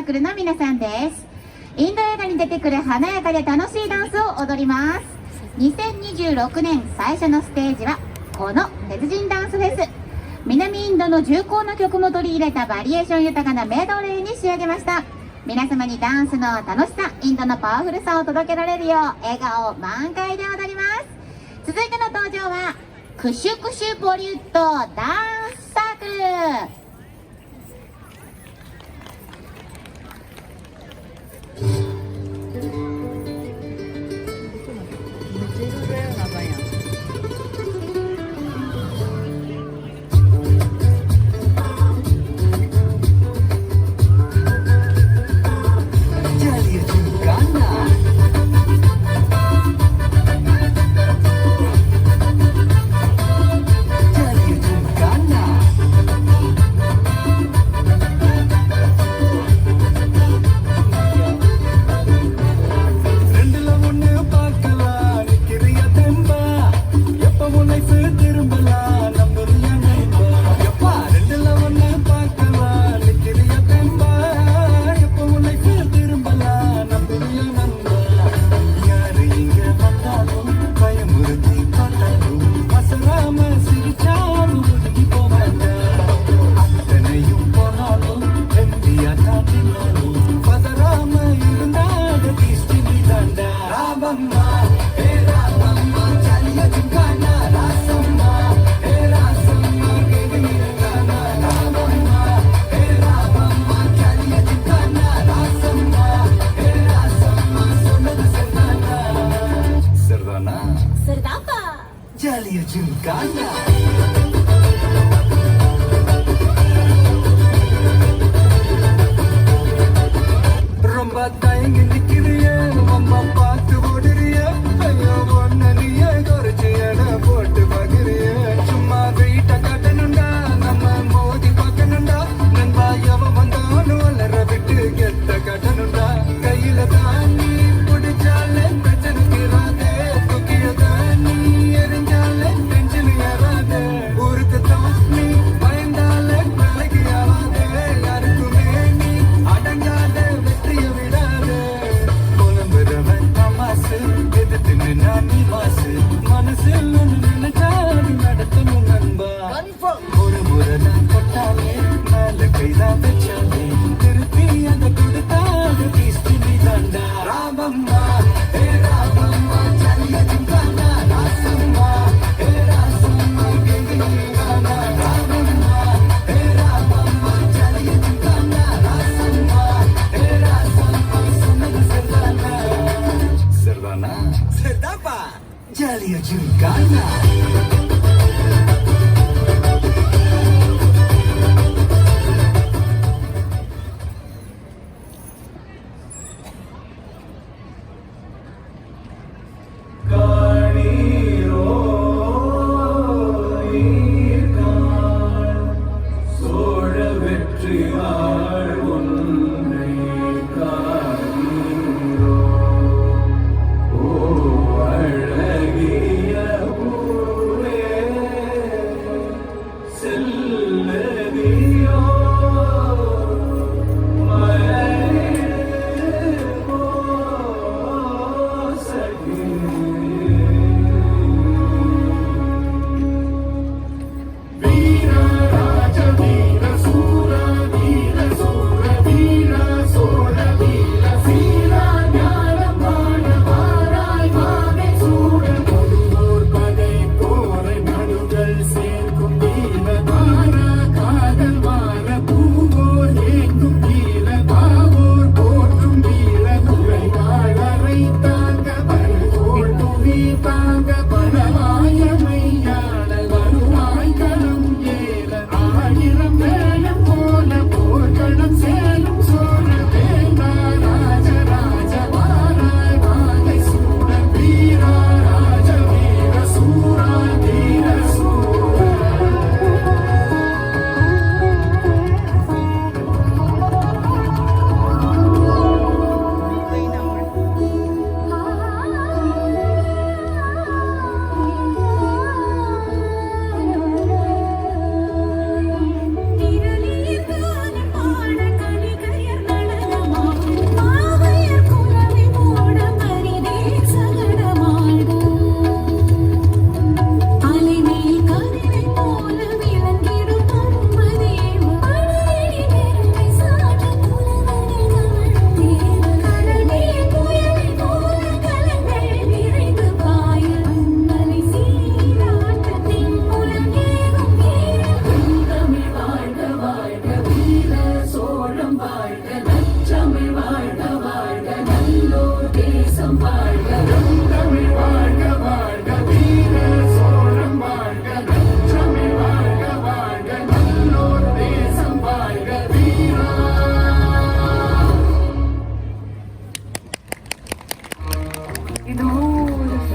ークルの皆さんです。インド映画に出てくる華やかで楽しいダンスを踊ります。2026年最初のステージはこの鉄人ダンスフェス。南インドの重厚な曲も取り入れたバリエーション豊かなメドレーに仕上げました。皆様にダンスの楽しさ、インドのパワフルさを届けられるよう笑顔満開で踊ります。続いての登場はクシュクシュボリュッドダンスサークル。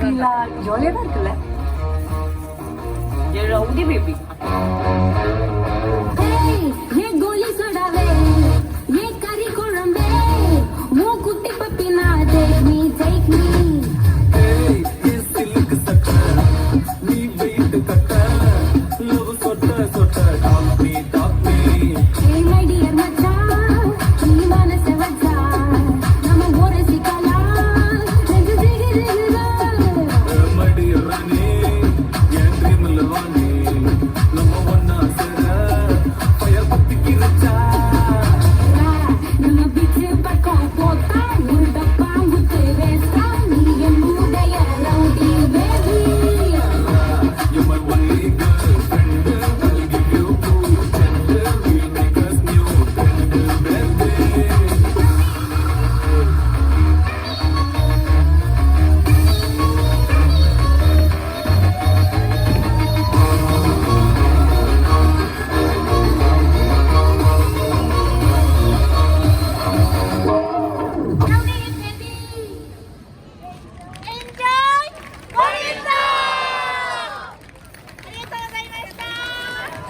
பாத்தீங்களா ஜாலியா தான் இருக்குல்ல ரவுடி பேபி ये गोली सोडावे ये करी कुळंबे वो कुट्टी पप्पी ना take me hey my dear macha நீ மனச வச்சா நம்ம ஒரு சிக்கலா நம்ம பிச்சு பக்கம் போட்டா ஒரு டப்பா முத்து வேஸ்டா நீ என் உடைய ரவுடி பேபி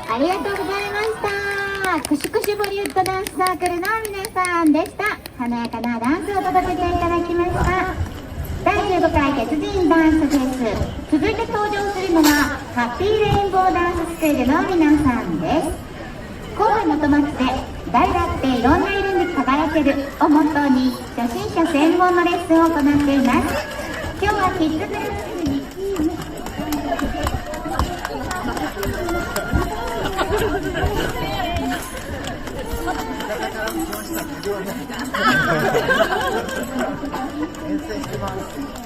ありがとうございました。クシクシボリュッドダンスサークルの皆さんでした。華やかなダンスを届けていただきました。第15回鉄人ダンスフェス、続いて登場するのはハッピーレインボーダンススクールの皆さんです。神戸元町で誰だっていろんな色に輝けるをモットーに初心者専門のレッスンを行っています。今日はキッズブルースに遠征してます。